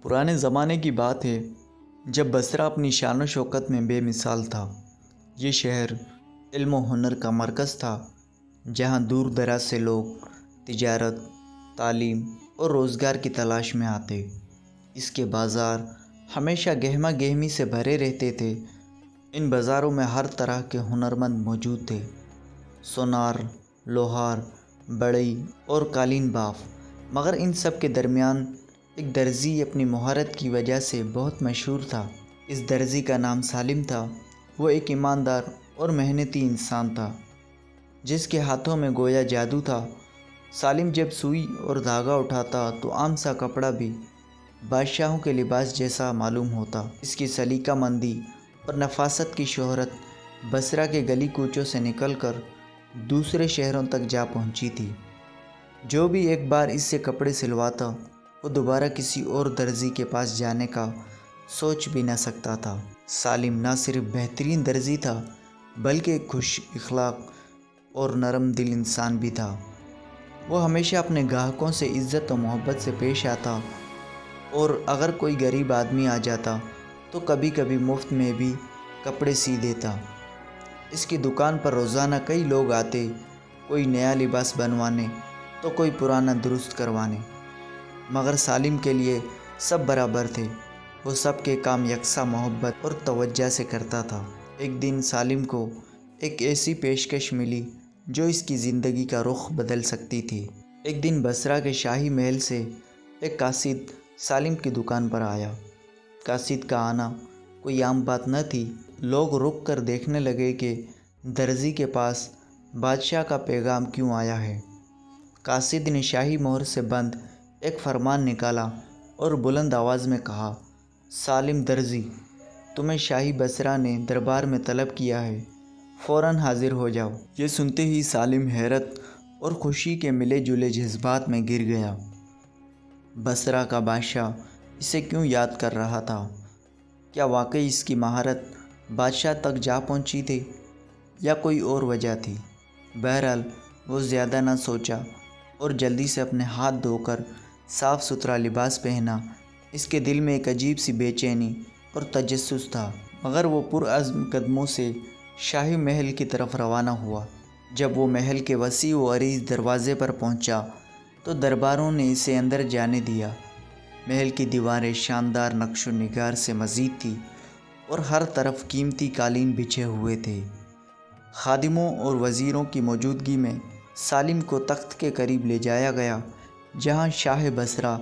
پرانے زمانے کی بات ہے جب بصرہ اپنی شان و شوکت میں بے مثال تھا۔ یہ شہر علم و ہنر کا مرکز تھا، جہاں دور دراز سے لوگ تجارت، تعلیم اور روزگار کی تلاش میں آتے۔ اس کے بازار ہمیشہ گہما گہمی سے بھرے رہتے تھے۔ ان بازاروں میں ہر طرح کے ہنرمند موجود تھے: سونار، لوہار، بڑھئی اور قالین باف۔ مگر ان سب کے درمیان ایک درزی اپنی مہارت کی وجہ سے بہت مشہور تھا۔ اس درزی کا نام سالم تھا۔ وہ ایک ایماندار اور محنتی انسان تھا، جس کے ہاتھوں میں گویا جادو تھا۔ سالم جب سوئی اور دھاگا اٹھاتا تو عام سا کپڑا بھی بادشاہوں کے لباس جیسا معلوم ہوتا۔ اس کی سلیقہ مندی اور نفاست کی شہرت بصرہ کے گلی کوچوں سے نکل کر دوسرے شہروں تک جا پہنچی تھی۔ جو بھی ایک بار اس سے کپڑے سلواتا، وہ دوبارہ کسی اور درزی کے پاس جانے کا سوچ بھی نہ سکتا تھا۔ سالم نہ صرف بہترین درزی تھا، بلکہ ایک خوش اخلاق اور نرم دل انسان بھی تھا۔ وہ ہمیشہ اپنے گاہکوں سے عزت و محبت سے پیش آتا، اور اگر کوئی غریب آدمی آ جاتا تو کبھی کبھی مفت میں بھی کپڑے سی دیتا۔ اس کی دکان پر روزانہ کئی لوگ آتے، کوئی نیا لباس بنوانے تو کوئی پرانا درست کروانے، مگر سالم کے لیے سب برابر تھے۔ وہ سب کے کام یکساں محبت اور توجہ سے کرتا تھا۔ ایک دن سالم کو ایک ایسی پیشکش ملی جو اس کی زندگی کا رخ بدل سکتی تھی۔ ایک دن بصرہ کے شاہی محل سے ایک قاصد سالم کی دکان پر آیا۔ قاصد کا آنا کوئی عام بات نہ تھی۔ لوگ رک کر دیکھنے لگے کہ درزی کے پاس بادشاہ کا پیغام کیوں آیا ہے۔ قاصد نے شاہی مہر سے بند ایک فرمان نکالا اور بلند آواز میں کہا: سالم درزی، تمہیں شاہی بصرہ نے دربار میں طلب کیا ہے، فوراً حاضر ہو جاؤ۔ یہ سنتے ہی سالم حیرت اور خوشی کے ملے جلے جذبات میں گر گیا۔ بصرہ کا بادشاہ اسے کیوں یاد کر رہا تھا؟ کیا واقعی اس کی مہارت بادشاہ تک جا پہنچی تھی، یا کوئی اور وجہ تھی؟ بہرحال وہ زیادہ نہ سوچا اور جلدی سے اپنے ہاتھ دھو کر صاف ستھرا لباس پہنا۔ اس کے دل میں ایک عجیب سی بے چینی اور تجسس تھا، مگر وہ پرعزم قدموں سے شاہی محل کی طرف روانہ ہوا۔ جب وہ محل کے وسیع و عریض دروازے پر پہنچا تو درباروں نے اسے اندر جانے دیا۔ محل کی دیواریں شاندار نقش و نگار سے مزید تھیں اور ہر طرف قیمتی قالین بچھے ہوئے تھے۔ خادموں اور وزیروں کی موجودگی میں سالم کو تخت کے قریب لے جایا گیا، جہاں شاہ بصرہ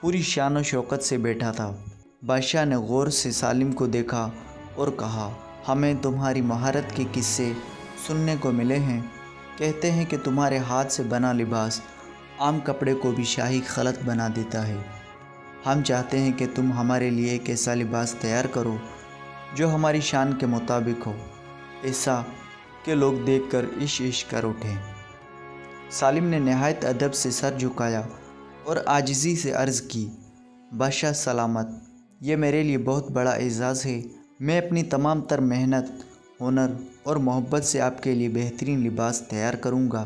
پوری شان و شوکت سے بیٹھا تھا۔ بادشاہ نے غور سے سالم کو دیکھا اور کہا: ہمیں تمہاری مہارت کے قصے سننے کو ملے ہیں۔ کہتے ہیں کہ تمہارے ہاتھ سے بنا لباس عام کپڑے کو بھی شاہی خلعت بنا دیتا ہے۔ ہم چاہتے ہیں کہ تم ہمارے لیے ایک ایسا لباس تیار کرو جو ہماری شان کے مطابق ہو، ایسا کہ لوگ دیکھ کر عش عش کر اٹھیں۔ سالم نے نہایت ادب سے سر جھکایا اور عاجزی سے عرض کی: بادشاہ سلامت، یہ میرے لیے بہت بڑا اعزاز ہے۔ میں اپنی تمام تر محنت، ہنر اور محبت سے آپ کے لیے بہترین لباس تیار کروں گا،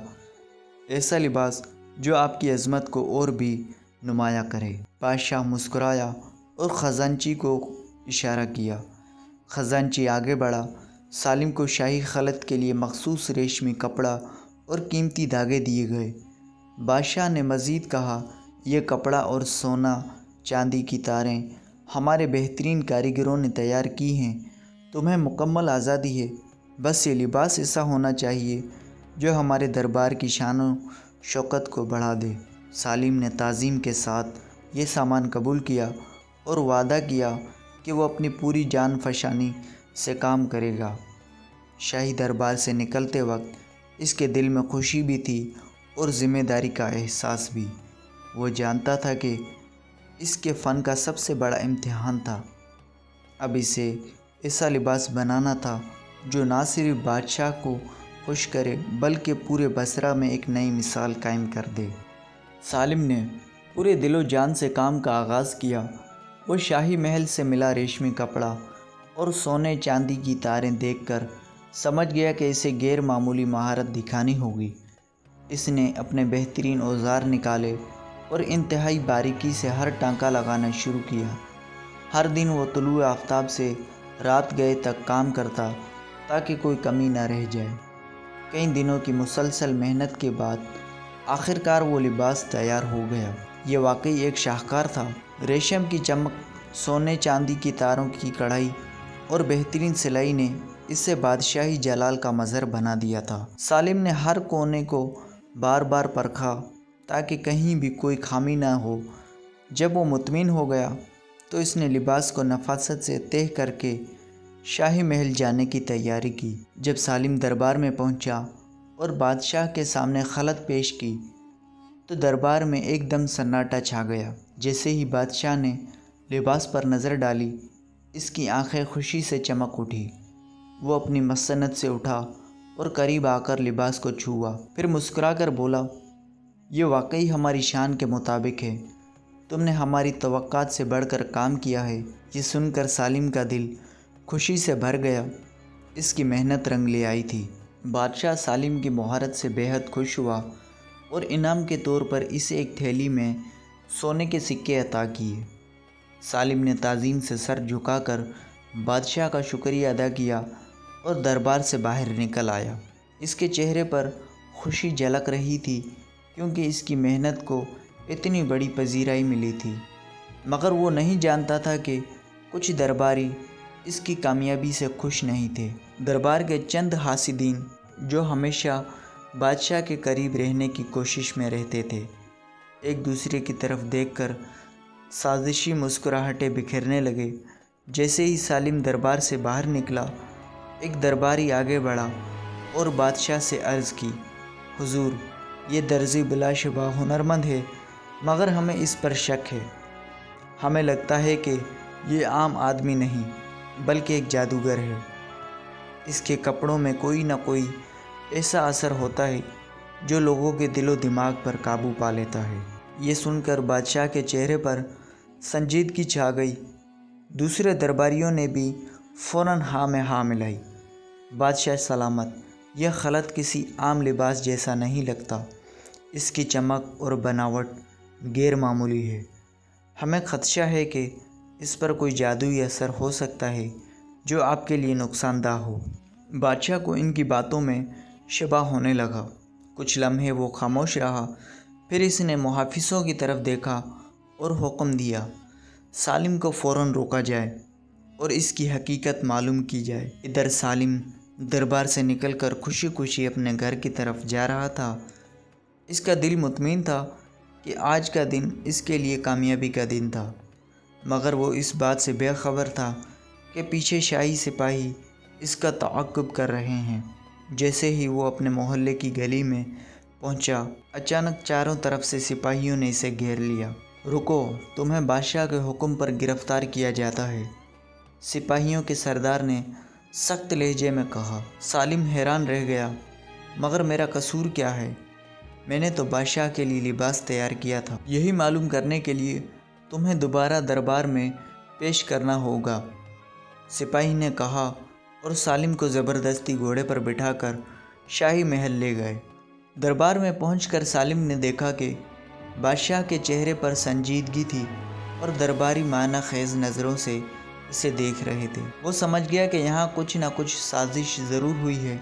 ایسا لباس جو آپ کی عظمت کو اور بھی نمایاں کرے۔ بادشاہ مسکرایا اور خزانچی کو اشارہ کیا۔ خزانچی آگے بڑھا۔ سالم کو شاہی خلعت کے لیے مخصوص ریشمی کپڑا اور قیمتی دھاگے دیے گئے۔ بادشاہ نے مزید کہا: یہ کپڑا اور سونا چاندی کی تاریں ہمارے بہترین کاریگروں نے تیار کی ہیں۔ تمہیں مکمل آزادی ہے، بس یہ لباس ایسا ہونا چاہیے جو ہمارے دربار کی شان و شوکت کو بڑھا دے۔ سالم نے تعظیم کے ساتھ یہ سامان قبول کیا اور وعدہ کیا کہ وہ اپنی پوری جان فشانی سے کام کرے گا۔ شاہی دربار سے نکلتے وقت اس کے دل میں خوشی بھی تھی اور ذمہ داری کا احساس بھی۔ وہ جانتا تھا کہ اس کے فن کا سب سے بڑا امتحان تھا۔ اب اسے ایسا لباس بنانا تھا جو نہ صرف بادشاہ کو خوش کرے بلکہ پورے بصرہ میں ایک نئی مثال قائم کر دے۔ سالم نے پورے دل و جان سے کام کا آغاز کیا۔ وہ شاہی محل سے ملا ریشمی کپڑا اور سونے چاندی کی تاریں دیکھ کر سمجھ گیا کہ اسے غیر معمولی مہارت دکھانی ہوگی۔ اس نے اپنے بہترین اوزار نکالے اور انتہائی باریکی سے ہر ٹانکا لگانا شروع کیا۔ ہر دن وہ طلوع آفتاب سے رات گئے تک کام کرتا تاکہ کوئی کمی نہ رہ جائے۔ کئی دنوں کی مسلسل محنت کے بعد آخرکار وہ لباس تیار ہو گیا۔ یہ واقعی ایک شاہکار تھا۔ ریشم کی چمک، سونے چاندی کی تاروں کی کڑھائی اور بہترین سلائی نے اسے بادشاہی جلال کا مظہر بنا دیا تھا۔ سالم نے ہر کونے کو بار بار پرکھا تاکہ کہیں بھی کوئی خامی نہ ہو۔ جب وہ مطمئن ہو گیا تو اس نے لباس کو نفاست سے تہہ کر کے شاہی محل جانے کی تیاری کی۔ جب سالم دربار میں پہنچا اور بادشاہ کے سامنے خلعت پیش کی تو دربار میں ایک دم سناٹا چھا گیا۔ جیسے ہی بادشاہ نے لباس پر نظر ڈالی، اس کی آنکھیں خوشی سے چمک اٹھی۔ وہ اپنی مسند سے اٹھا اور قریب آ کر لباس کو چھوا، پھر مسکرا کر بولا، یہ واقعی ہماری شان کے مطابق ہے۔ تم نے ہماری توقعات سے بڑھ کر کام کیا ہے۔ یہ سن کر سالم کا دل خوشی سے بھر گیا۔ اس کی محنت رنگ لے آئی تھی۔ بادشاہ سالم کی مہارت سے بے حد خوش ہوا اور انعام کے طور پر اسے ایک تھیلی میں سونے کے سکے عطا کیے۔ سالم نے تعظیم سے سر جھکا کر بادشاہ کا شکریہ ادا کیا اور دربار سے باہر نکل آیا۔ اس کے چہرے پر خوشی جھلک رہی تھی کیونکہ اس کی محنت کو اتنی بڑی پذیرائی ملی تھی، مگر وہ نہیں جانتا تھا کہ کچھ درباری اس کی کامیابی سے خوش نہیں تھے۔ دربار کے چند حاسدین جو ہمیشہ بادشاہ کے قریب رہنے کی کوشش میں رہتے تھے، ایک دوسرے کی طرف دیکھ کر سازشی مسکراہٹیں بکھیرنے لگے۔ جیسے ہی سالم دربار سے باہر نکلا، ایک درباری آگے بڑھا اور بادشاہ سے عرض کی، حضور، یہ درزی بلا شبہ ہنرمند ہے، مگر ہمیں اس پر شک ہے۔ ہمیں لگتا ہے کہ یہ عام آدمی نہیں بلکہ ایک جادوگر ہے۔ اس کے کپڑوں میں کوئی نہ کوئی ایسا اثر ہوتا ہے جو لوگوں کے دل و دماغ پر قابو پا لیتا ہے۔ یہ سن کر بادشاہ کے چہرے پر سنجیدگی چھا گئی۔ دوسرے درباریوں نے بھی فوراً ہاں میں ہاں ملائی۔ بادشاہ سلامت، یہ خلعت کسی عام لباس جیسا نہیں لگتا۔ اس کی چمک اور بناوٹ غیر معمولی ہے۔ ہمیں خدشہ ہے کہ اس پر کوئی جادوئی اثر ہو سکتا ہے جو آپ کے لیے نقصان دہ ہو۔ بادشاہ کو ان کی باتوں میں شبہ ہونے لگا۔ کچھ لمحے وہ خاموش رہا، پھر اس نے محافظوں کی طرف دیکھا اور حکم دیا، سالم کو فوراً روکا جائے اور اس کی حقیقت معلوم کی جائے۔ ادھر سالم دربار سے نکل کر خوشی خوشی اپنے گھر کی طرف جا رہا تھا۔ اس کا دل مطمئن تھا کہ آج کا دن اس کے لیے کامیابی کا دن تھا، مگر وہ اس بات سے بے خبر تھا کہ پیچھے شاہی سپاہی اس کا تعاقب کر رہے ہیں۔ جیسے ہی وہ اپنے محلے کی گلی میں پہنچا، اچانک چاروں طرف سے سپاہیوں نے اسے گھیر لیا۔ رکو، تمہیں بادشاہ کے حکم پر گرفتار کیا جاتا ہے، سپاہیوں کے سردار نے سخت لہجے میں کہا۔ سالم حیران رہ گیا، مگر میرا قصور کیا ہے؟ میں نے تو بادشاہ کے لیے لباس تیار کیا تھا۔ یہی معلوم کرنے کے لیے تمہیں دوبارہ دربار میں پیش کرنا ہوگا، سپاہی نے کہا اور سالم کو زبردستی گھوڑے پر بٹھا کر شاہی محل لے گئے۔ دربار میں پہنچ کر سالم نے دیکھا کہ بادشاہ کے چہرے پر سنجیدگی تھی اور درباری معنی خیز نظروں سے اسے دیکھ رہے تھے۔ وہ سمجھ گیا کہ یہاں کچھ نہ کچھ سازش ضرور ہوئی ہے،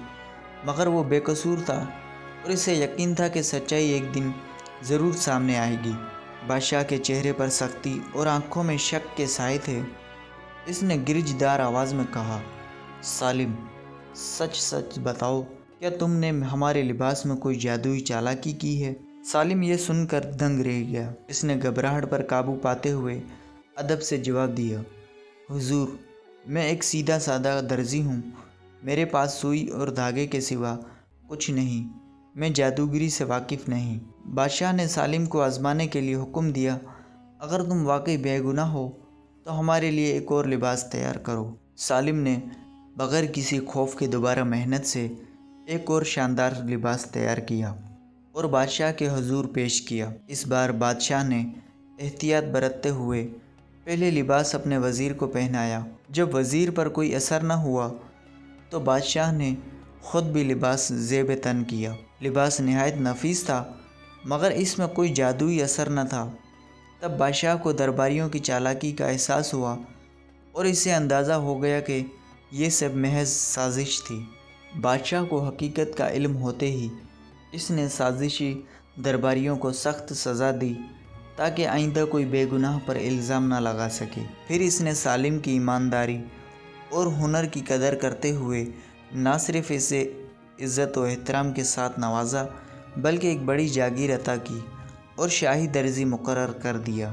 مگر وہ بے قصور تھا اور اسے یقین تھا کہ سچائی ایک دن ضرور سامنے آئے گی۔ بادشاہ کے چہرے پر سختی اور آنکھوں میں شک کے سائے تھے۔ اس نے گرج دار آواز میں کہا، سالم، سچ سچ بتاؤ، کیا تم نے ہمارے لباس میں کوئی جادوئی چالاکی کی ہے؟ سالم یہ سن کر دنگ رہ گیا۔ اس نے گھبراہٹ پر قابو پاتے ہوئے ادب سے جواب دیا، حضور، میں ایک سیدھا سادہ درزی ہوں، میرے پاس سوئی اور دھاگے کے سوا کچھ نہیں، میں جادوگری سے واقف نہیں۔ بادشاہ نے سالم کو آزمانے کے لیے حکم دیا، اگر تم واقعی بے گناہ ہو تو ہمارے لیے ایک اور لباس تیار کرو۔ سالم نے بغیر کسی خوف کے دوبارہ محنت سے ایک اور شاندار لباس تیار کیا اور بادشاہ کے حضور پیش کیا۔ اس بار بادشاہ نے احتیاط برتتے ہوئے پہلے لباس اپنے وزیر کو پہنایا۔ جب وزیر پر کوئی اثر نہ ہوا تو بادشاہ نے خود بھی لباس زیب تن کیا۔ لباس نہایت نفیس تھا، مگر اس میں کوئی جادوئی اثر نہ تھا۔ تب بادشاہ کو درباریوں کی چالاکی کا احساس ہوا اور اسے اندازہ ہو گیا کہ یہ سب محض سازش تھی۔ بادشاہ کو حقیقت کا علم ہوتے ہی اس نے سازشی درباریوں کو سخت سزا دی تاکہ آئندہ کوئی بے گناہ پر الزام نہ لگا سکے۔ پھر اس نے سالم کی ایمانداری اور ہنر کی قدر کرتے ہوئے نہ صرف اسے عزت و احترام کے ساتھ نوازا بلکہ ایک بڑی جاگیر عطا کی اور شاہی درجی مقرر کر دیا۔